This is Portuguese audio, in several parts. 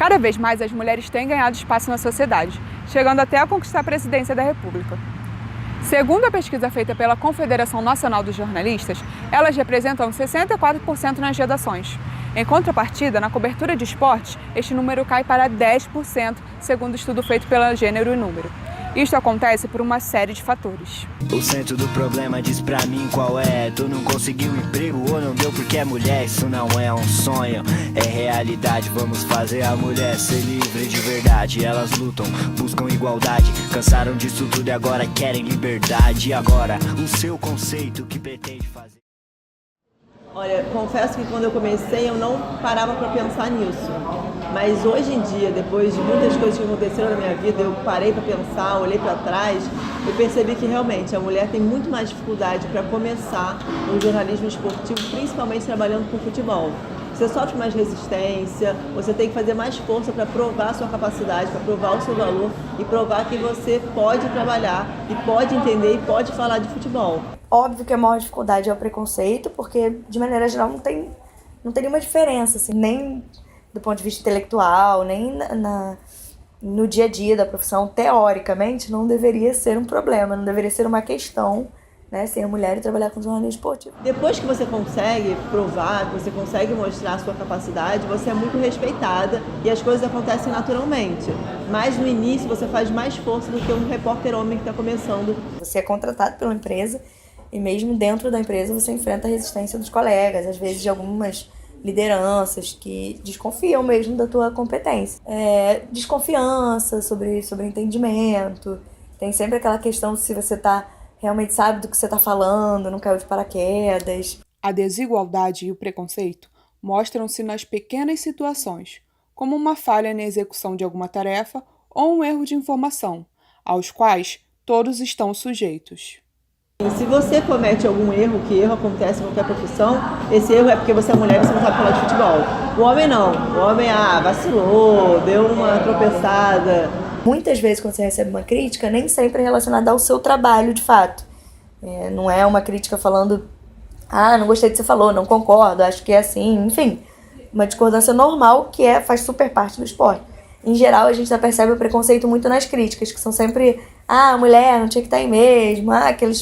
Cada vez mais as mulheres têm ganhado espaço na sociedade, chegando até a conquistar a presidência da República. Segundo a pesquisa feita pela Confederação Nacional dos Jornalistas, elas representam 64% nas redações. Em contrapartida, na cobertura de esportes, este número cai para 10%, segundo estudo feito pela Gênero e Número. Isto acontece por uma série de fatores. O centro do problema diz pra mim qual é. Tu não conseguiu emprego ou não deu porque é mulher. Isso não é um sonho, é realidade. Vamos fazer a mulher ser livre de verdade. Elas lutam, buscam igualdade. Cansaram disso tudo e agora querem liberdade. E agora, o seu conceito que pretende fazer? Olha, confesso que quando eu comecei eu não parava para pensar nisso, mas hoje em dia, depois de muitas coisas que aconteceram na minha vida, eu parei para pensar, olhei para trás, eu percebi que realmente a mulher tem muito mais dificuldade para começar no jornalismo esportivo, principalmente trabalhando com futebol. Você sofre mais resistência, você tem que fazer mais força para provar a sua capacidade, para provar o seu valor e provar que você pode trabalhar e pode entender e pode falar de futebol. Óbvio que a maior dificuldade é o preconceito, porque, de maneira geral, não tem nenhuma diferença, assim, nem do ponto de vista intelectual, nem no dia a dia da profissão. Teoricamente, não deveria ser um problema, não deveria ser uma questão, né, ser mulher e trabalhar com jornalismo esportivo. Depois que você consegue provar, que você consegue mostrar a sua capacidade, você é muito respeitada e as coisas acontecem naturalmente. Mas no início você faz mais força do que um repórter homem que está começando. Você é contratado pela empresa e mesmo dentro da empresa você enfrenta a resistência dos colegas, às vezes de algumas lideranças que desconfiam mesmo da tua competência. Desconfiança sobre entendimento, tem sempre aquela questão se você realmente sabe do que você está falando, não caiu de paraquedas. A desigualdade e o preconceito mostram-se nas pequenas situações, como uma falha na execução de alguma tarefa ou um erro de informação, aos quais todos estão sujeitos. Se você comete algum erro, que erro acontece em qualquer profissão, esse erro é porque você é mulher e você não sabe falar de futebol. O homem não. O homem, vacilou, deu uma tropeçada. Muitas vezes, quando você recebe uma crítica, nem sempre é relacionada ao seu trabalho, de fato. Não é uma crítica falando, não gostei do que você falou, não concordo, acho que é assim, enfim. Uma discordância normal que faz super parte do esporte. Em geral, a gente já percebe o preconceito muito nas críticas, que são sempre, mulher, não tinha que estar aí mesmo, aquele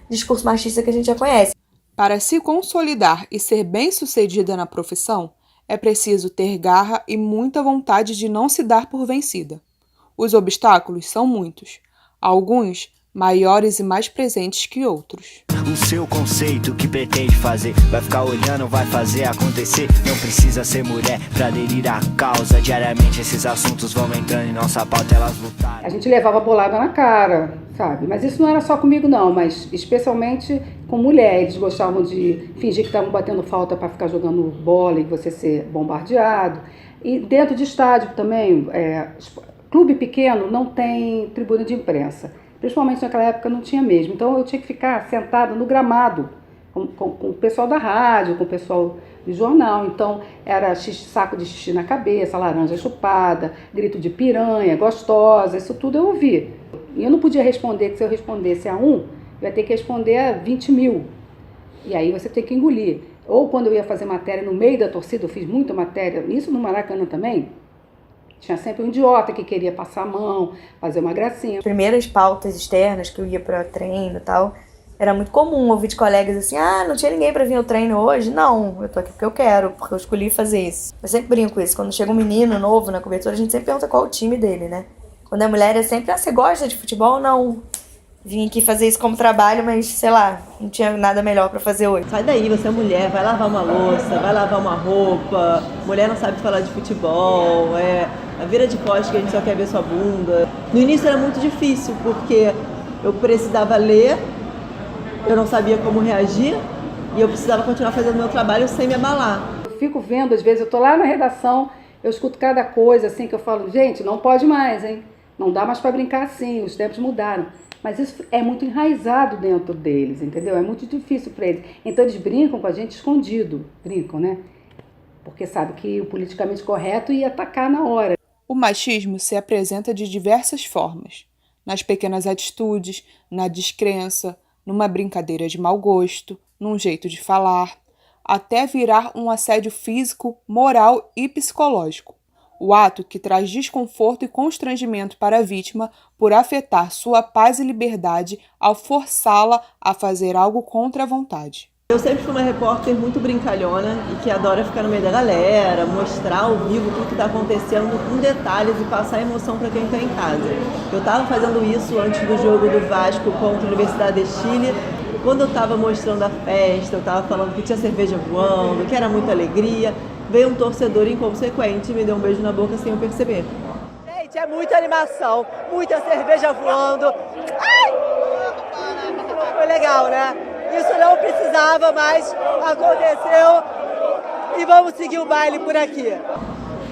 discurso machista que a gente já conhece. Para se consolidar e ser bem-sucedida na profissão, é preciso ter garra e muita vontade de não se dar por vencida. Os obstáculos são muitos, alguns maiores e mais presentes que outros. O seu conceito que pretende fazer, vai ficar olhando, vai fazer acontecer. Não precisa ser mulher pra aderir à causa. Diariamente esses assuntos vão entrando em nossa pauta, elas lutaram. A gente levava bolada na cara, sabe? Mas isso não era só comigo não, mas especialmente com mulher. Eles gostavam de fingir que estavam batendo falta para ficar jogando bola e você ser bombardeado. E dentro de estádio também, clube pequeno não tem tribuna de imprensa. Principalmente naquela época não tinha mesmo. Então eu tinha que ficar sentada no gramado com o pessoal da rádio, com o pessoal do jornal. Então era saco de xixi na cabeça, laranja chupada, grito de piranha, gostosa, isso tudo eu ouvi. E eu não podia responder, que se eu respondesse a eu ia ter que responder a 20 mil. E aí você tem que engolir. Ou quando eu ia fazer matéria no meio da torcida, eu fiz muita matéria, isso no Maracanã também, tinha sempre um idiota que queria passar a mão, fazer uma gracinha. As primeiras pautas externas que eu ia para treino e tal, era muito comum ouvir de colegas assim, não tinha ninguém para vir ao treino hoje. Não, eu tô aqui porque eu quero, porque eu escolhi fazer isso. Eu sempre brinco com isso, quando chega um menino novo na cobertura, a gente sempre pergunta qual é o time dele, né? Quando é mulher é sempre, você gosta de futebol? Não. Vim aqui fazer isso como trabalho, mas, sei lá, não tinha nada melhor pra fazer hoje. Sai daí, você é mulher, vai lavar uma louça, vai lavar uma roupa, mulher não sabe falar de futebol, a vira de costas que a gente só quer ver sua bunda. No início era muito difícil, porque eu precisava ler, eu não sabia como reagir, e eu precisava continuar fazendo meu trabalho sem me abalar. Eu fico vendo, às vezes, eu tô lá na redação, eu escuto cada coisa, assim, que eu falo, gente, não pode mais, hein? Não dá mais pra brincar assim, os tempos mudaram. Mas isso é muito enraizado dentro deles, entendeu? É muito difícil para eles. Então eles brincam com a gente escondido, brincam, né? Porque sabe que o politicamente correto ia atacar na hora. O machismo se apresenta de diversas formas. Nas pequenas atitudes, na descrença, numa brincadeira de mau gosto, num jeito de falar, até virar um assédio físico, moral e psicológico. O ato que traz desconforto e constrangimento para a vítima por afetar sua paz e liberdade ao forçá-la a fazer algo contra a vontade. Eu sempre fui uma repórter muito brincalhona e que adora ficar no meio da galera, mostrar ao vivo tudo que está acontecendo com detalhes e passar emoção para quem está em casa. Eu estava fazendo isso antes do jogo do Vasco contra a Universidade de Chile. Quando eu estava mostrando a festa, eu estava falando que tinha cerveja voando, que era muita alegria, veio um torcedor inconsequente e me deu um beijo na boca sem eu perceber. Gente, é muita animação, muita cerveja voando. Ai! Foi legal, né? Isso não precisava, mas aconteceu e vamos seguir o baile por aqui.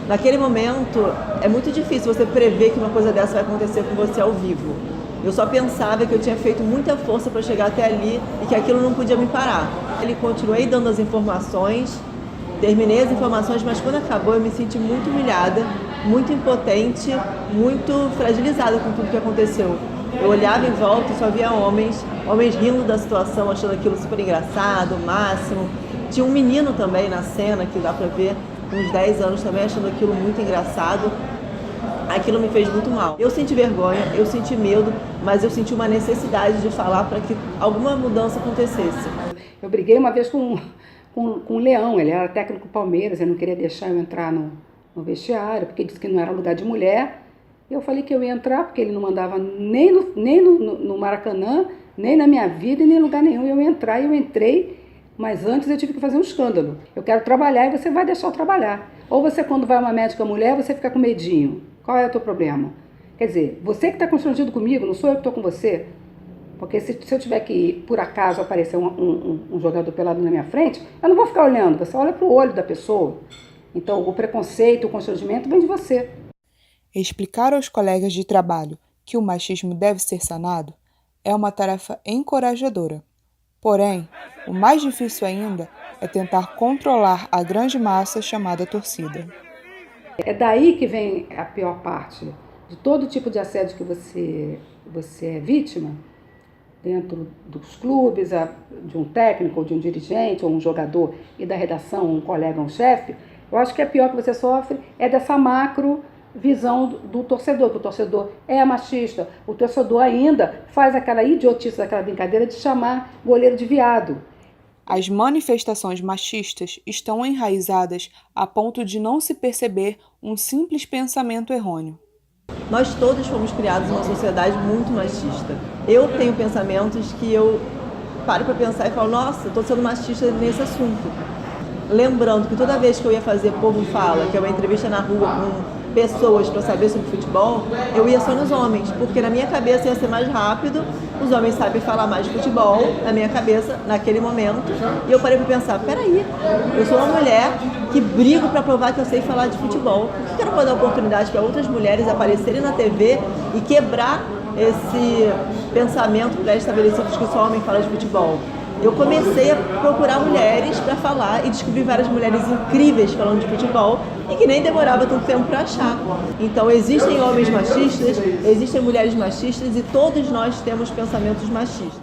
Naquele momento, é muito difícil você prever que uma coisa dessa vai acontecer com você ao vivo. Eu só pensava que eu tinha feito muita força para chegar até ali e que aquilo não podia me parar. Continuei dando as informações, terminei as informações, mas quando acabou eu me senti muito humilhada, muito impotente, muito fragilizada com tudo que aconteceu. Eu olhava em volta e só via homens rindo da situação, achando aquilo super engraçado, o máximo. Tinha um menino também na cena, que dá pra ver, com uns 10 anos também, achando aquilo muito engraçado. Aquilo me fez muito mal. Eu senti vergonha, eu senti medo, mas eu senti uma necessidade de falar para que alguma mudança acontecesse. Eu briguei uma vez com o Leão, ele era técnico do Palmeiras, ele não queria deixar eu entrar no vestiário, porque disse que não era lugar de mulher. Eu falei que eu ia entrar, porque ele não mandava nem no Maracanã, nem na minha vida, nem em lugar nenhum. Eu ia entrar e eu entrei, mas antes eu tive que fazer um escândalo. Eu quero trabalhar e você vai deixar eu trabalhar. Ou você, quando vai uma médica mulher, você fica com medinho. Qual é o teu problema? Quer dizer, você que está constrangido comigo, não sou eu que estou com você. Porque se eu tiver que, por acaso, aparecer um jogador pelado na minha frente, eu não vou ficar olhando, você olha para o olho da pessoa. Então, o preconceito, o constrangimento vem de você. Explicar aos colegas de trabalho que o machismo deve ser sanado é uma tarefa encorajadora. Porém, o mais difícil ainda é tentar controlar a grande massa chamada torcida. É daí que vem a pior parte. De todo tipo de assédio que você é vítima, dentro dos clubes, de um técnico, ou de um dirigente, ou um jogador, e da redação, um colega, um chefe, eu acho que a pior que você sofre é dessa macro visão do torcedor, que o torcedor é machista, o torcedor ainda faz aquela idiotice, aquela brincadeira de chamar goleiro de viado. As manifestações machistas estão enraizadas a ponto de não se perceber um simples pensamento errôneo. Nós todos fomos criados em uma sociedade muito machista. Eu tenho pensamentos que eu paro para pensar e falo, nossa, estou sendo machista nesse assunto. Lembrando que toda vez que eu ia fazer Povo Fala, que é uma entrevista na rua com pessoas para saber sobre futebol, eu ia só nos homens, porque na minha cabeça ia ser mais rápido, os homens sabem falar mais de futebol, na minha cabeça, naquele momento, e eu parei para pensar, peraí, eu sou uma mulher que brigo para provar que eu sei falar de futebol, por que eu não vou dar oportunidade para outras mulheres aparecerem na TV e quebrar esse pensamento pré-estabelecido de que só homem fala de futebol? Eu comecei a procurar mulheres para falar e descobri várias mulheres incríveis falando de futebol e que nem demorava tanto tempo para achar. Então existem homens machistas, existem mulheres machistas e todos nós temos pensamentos machistas.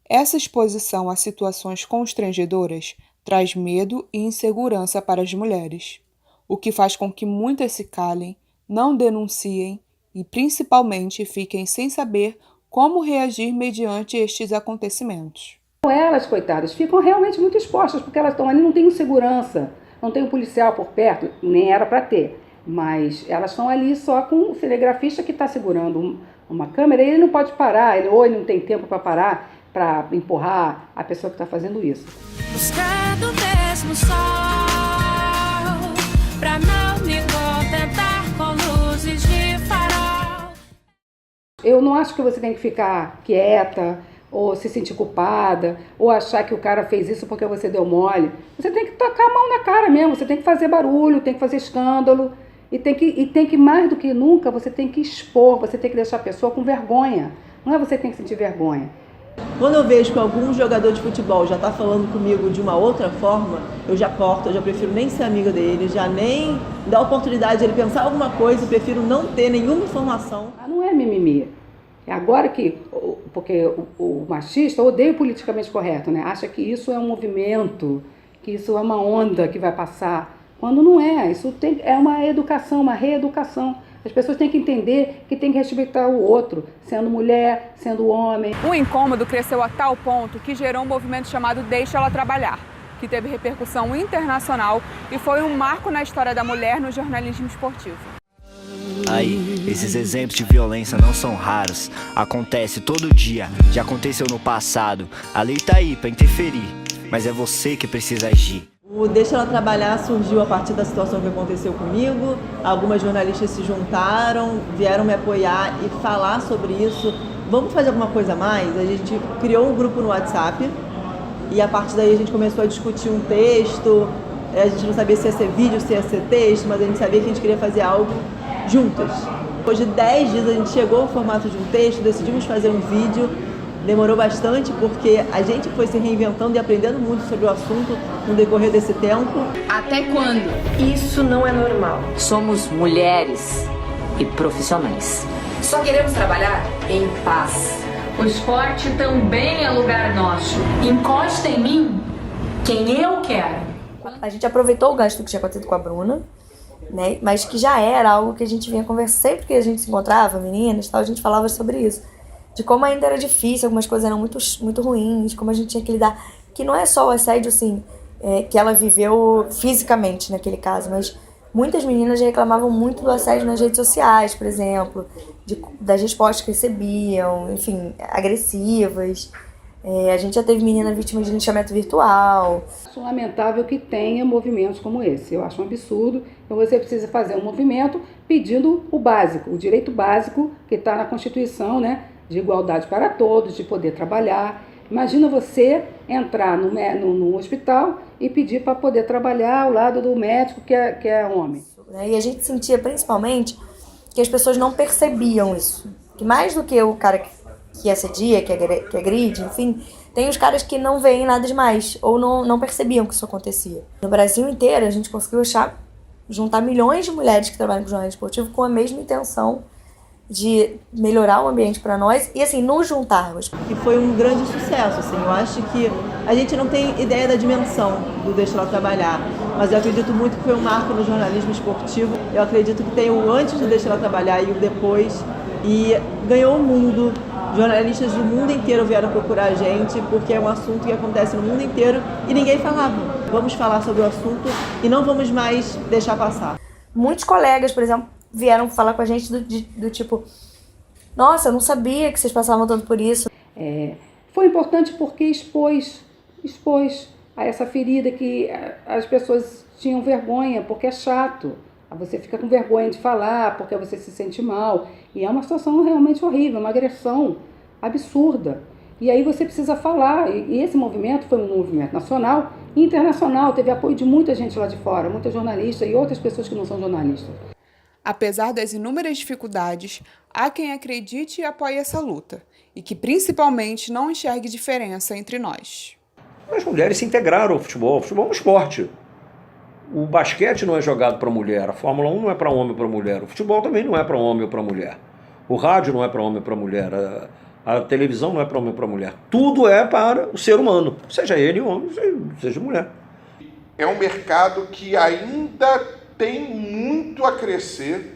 Essa exposição a situações constrangedoras traz medo e insegurança para as mulheres, o que faz com que muitas se calem, não denunciem e principalmente fiquem sem saber como reagir mediante estes acontecimentos. Elas, coitadas, ficam realmente muito expostas, porque elas estão ali, não tem segurança, não tem um policial por perto, nem era para ter, mas elas estão ali só com o cinegrafista que está segurando uma câmera e ele não pode parar, ou ele não tem tempo para parar, para empurrar a pessoa que está fazendo isso. Buscando mesmo sol, pra não me contentar com luzes de farol. Eu não acho que você tem que ficar quieta, ou se sentir culpada, ou achar que o cara fez isso porque você deu mole. Você tem que tocar a mão na cara mesmo, você tem que fazer barulho, tem que fazer escândalo, e tem que mais do que nunca, você tem que expor, você tem que deixar a pessoa com vergonha. Não é você que tem que sentir vergonha. Quando eu vejo que algum jogador de futebol já está falando comigo de uma outra forma, eu já corto, eu já prefiro nem ser amiga dele, já nem dar oportunidade de ele pensar alguma coisa, eu prefiro não ter nenhuma informação. Não é mimimi. É agora que, porque o machista odeia o politicamente correto, né? Acha que isso é um movimento, que isso é uma onda que vai passar quando não é. Isso é uma educação, uma reeducação. As pessoas têm que entender que tem que respeitar o outro, sendo mulher, sendo homem. O incômodo cresceu a tal ponto que gerou um movimento chamado Deixa Ela Trabalhar, que teve repercussão internacional e foi um marco na história da mulher no jornalismo esportivo. Aí, esses exemplos de violência não são raros. Acontece todo dia, já aconteceu no passado. A lei tá aí pra interferir, mas é você que precisa agir. O Deixa Ela Trabalhar surgiu a partir da situação que aconteceu comigo. Algumas jornalistas se juntaram, vieram me apoiar e falar sobre isso. Vamos fazer alguma coisa a mais? A gente criou um grupo no WhatsApp e a partir daí a gente começou a discutir um texto. A gente não sabia se ia ser vídeo, se ia ser texto, mas a gente sabia que a gente queria fazer algo juntas. Depois de 10 dias a gente chegou ao formato de um texto, decidimos fazer um vídeo. Demorou bastante porque a gente foi se reinventando e aprendendo muito sobre o assunto no decorrer desse tempo. Até quando? Isso não é normal. Somos mulheres e profissionais. Só queremos trabalhar em paz. O esporte também é lugar nosso. Encosta em mim quem eu quero. A gente aproveitou o gancho do que tinha acontecido com a Bruna, né? Mas que já era algo que a gente vinha conversar. Sempre que a gente se encontrava, meninas e tal, a gente falava sobre isso. De como ainda era difícil, algumas coisas eram muito ruins, como a gente tinha que lidar. Que não é só o assédio, assim, que ela viveu fisicamente naquele caso, mas muitas meninas reclamavam muito do assédio nas redes sociais, por exemplo, das respostas que recebiam, enfim, agressivas. A gente já teve menina vítima de linchamento virtual. Acho lamentável que tenha movimentos como esse. Eu acho um absurdo. Então você precisa fazer um movimento pedindo o básico, o direito básico que está na Constituição, né? De igualdade para todos, de poder trabalhar. Imagina você entrar no hospital e pedir para poder trabalhar ao lado do médico que é homem. E a gente sentia principalmente que as pessoas não percebiam isso. Que mais do que o cara que assedia, que agride, enfim, tem os caras que não veem nada demais ou não percebiam que isso acontecia. No Brasil inteiro a gente conseguiu juntar milhões de mulheres que trabalham com jornalismo esportivo com a mesma intenção de melhorar o ambiente para nós e, assim, nos juntarmos. E foi um grande sucesso, assim. Eu acho que a gente não tem ideia da dimensão do Deixa Ela Trabalhar, mas eu acredito muito que foi um marco no jornalismo esportivo. Eu acredito que tem o antes do Deixa Ela Trabalhar e o depois. E ganhou o mundo. Jornalistas do mundo inteiro vieram procurar a gente porque é um assunto que acontece no mundo inteiro e ninguém falava. Vamos falar sobre o assunto e não vamos mais deixar passar. Muitos colegas, por exemplo, vieram falar com a gente do tipo, nossa, eu não sabia que vocês passavam tanto por isso. Foi importante porque expôs a essa ferida que as pessoas tinham vergonha, porque é chato. Você fica com vergonha de falar, porque você se sente mal. E é uma situação realmente horrível, uma agressão absurda. E aí você precisa falar. E esse movimento foi um movimento nacional e internacional. Teve apoio de muita gente lá de fora, muita jornalista e outras pessoas que não são jornalistas. Apesar das inúmeras dificuldades, há quem acredite e apoie essa luta, e que principalmente não enxergue diferença entre nós. As mulheres se integraram ao futebol. O futebol é um esporte. O basquete não é jogado para mulher, a Fórmula 1 não é para homem ou para mulher, o futebol também não é para homem ou para mulher, o rádio não é para homem ou para mulher, a televisão não é para homem ou para mulher. Tudo é para o ser humano, seja ele homem, seja mulher. É um mercado que ainda tem muito a crescer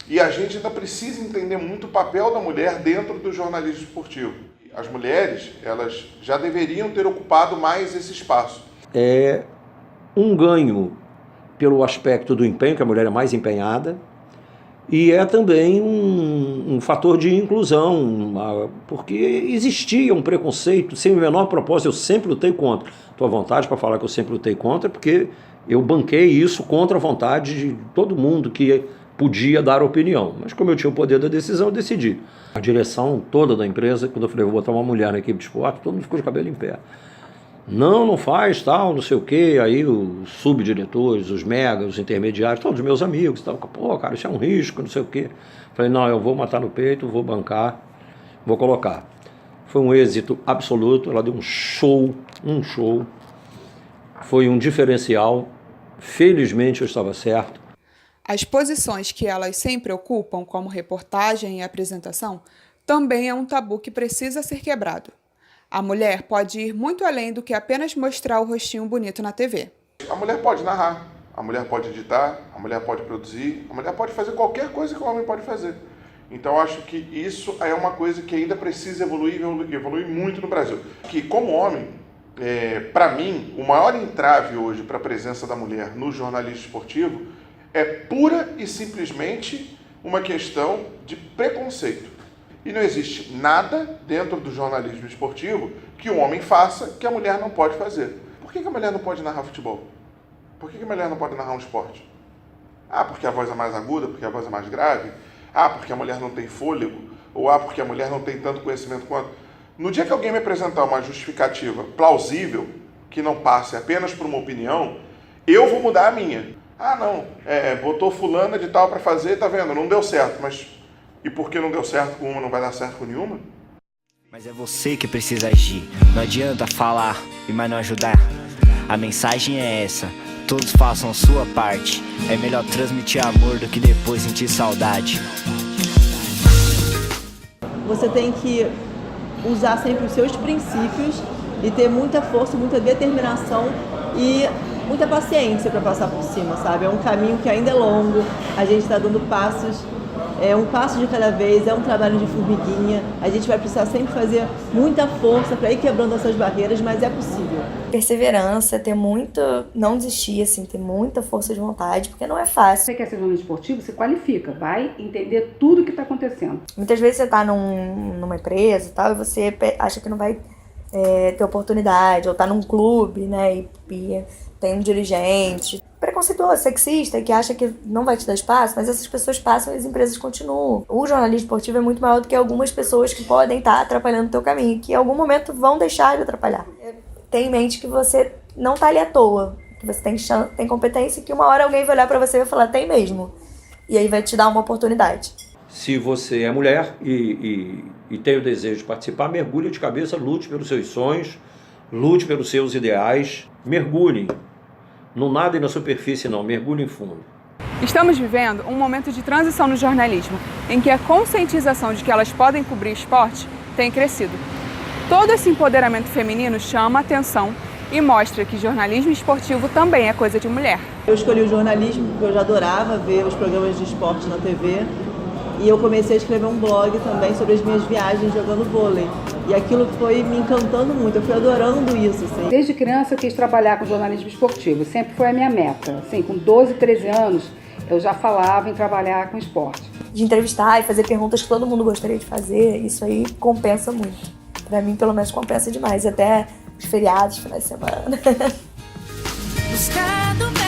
e a gente ainda precisa entender muito o papel da mulher dentro do jornalismo esportivo. As mulheres, elas já deveriam ter ocupado mais esse espaço. É um ganho pelo aspecto do empenho, que a mulher é mais empenhada, e é também um fator de inclusão, porque existia um preconceito, sem o menor propósito, eu sempre lutei contra. Estou à vontade para falar que eu sempre lutei contra, porque eu banquei isso contra a vontade de todo mundo que podia dar opinião. Mas como eu tinha o poder da decisão, eu decidi. A direção toda da empresa, quando eu falei, vou botar uma mulher na equipe de esporte, todo mundo ficou de cabelo em pé. Não faz, tal, não sei o quê. Aí os subdiretores, os megas, os intermediários, todos meus amigos, tal, pô, cara, isso é um risco, não sei o quê. Falei, não, eu vou matar no peito, vou bancar, vou colocar. Foi um êxito absoluto, ela deu um show, foi um diferencial, felizmente eu estava certo. As posições que elas sempre ocupam, como reportagem e apresentação, também é um tabu que precisa ser quebrado. A mulher pode ir muito além do que apenas mostrar o rostinho bonito na TV. A mulher pode narrar, A mulher pode editar, a mulher pode produzir, a mulher pode fazer qualquer coisa que o homem pode fazer. Então, eu acho que isso é uma coisa que ainda precisa evoluir muito no Brasil. Que, como homem, para mim, o maior entrave hoje para a presença da mulher no jornalismo esportivo é pura e simplesmente uma questão de preconceito. E não existe nada dentro do jornalismo esportivo que o homem faça que a mulher não pode fazer. Por que a mulher não pode narrar futebol? Por que a mulher não pode narrar um esporte? Ah, porque a voz é mais aguda, porque a voz é mais grave? Ah, porque a mulher não tem fôlego? Ou porque a mulher não tem tanto conhecimento quanto... No dia que alguém me apresentar uma justificativa plausível, que não passe apenas por uma opinião, eu vou mudar a minha. Ah, não, botou fulana de tal para fazer, tá vendo, não deu certo, mas e por que não deu certo com uma, não vai dar certo com nenhuma? Mas é você que precisa agir, não adianta falar e mais não ajudar. A mensagem é essa, todos façam a sua parte. É melhor transmitir amor do que depois sentir saudade. Você tem que usar sempre os seus princípios e ter muita força, muita determinação e muita paciência para passar por cima, sabe? É um caminho que ainda é longo, a gente está dando passos, um passo de cada vez, é um trabalho de formiguinha, a gente vai precisar sempre fazer muita força para ir quebrando essas barreiras, mas é possível. Perseverança, ter muita, não desistir, assim, ter muita força de vontade, porque não é fácil. Você quer ser jornalista esportivo, você qualifica, vai entender tudo o que está acontecendo. Muitas vezes você está numa empresa e tal, e você acha que não vai ter oportunidade, ou tá num clube, né, e tem um dirigente preconceituoso, sexista, que acha que não vai te dar espaço, mas essas pessoas passam e as empresas continuam. O jornalismo esportivo é muito maior do que algumas pessoas que podem estar atrapalhando o teu caminho, que em algum momento vão deixar de atrapalhar. Tem em mente que você não tá ali à toa, que você tem competência e que uma hora alguém vai olhar pra você e vai falar, tem mesmo. E aí vai te dar uma oportunidade. Se você é mulher e tem o desejo de participar, mergulhe de cabeça, lute pelos seus sonhos, lute pelos seus ideais, mergulhe. Não nadem na superfície não, mergulhem fundo. Estamos vivendo um momento de transição no jornalismo, em que a conscientização de que elas podem cobrir esporte tem crescido. Todo esse empoderamento feminino chama a atenção e mostra que jornalismo esportivo também é coisa de mulher. Eu escolhi o jornalismo porque eu já adorava ver os programas de esporte na TV e eu comecei a escrever um blog também sobre as minhas viagens jogando vôlei. E aquilo foi me encantando muito, eu fui adorando isso. Assim. Desde criança eu quis trabalhar com jornalismo esportivo, sempre foi a minha meta. Assim, com 12, 13 anos eu já falava em trabalhar com esporte. De entrevistar e fazer perguntas que todo mundo gostaria de fazer, isso aí compensa muito. Pra mim, pelo menos, compensa demais, até os feriados, finais de semana. Buscando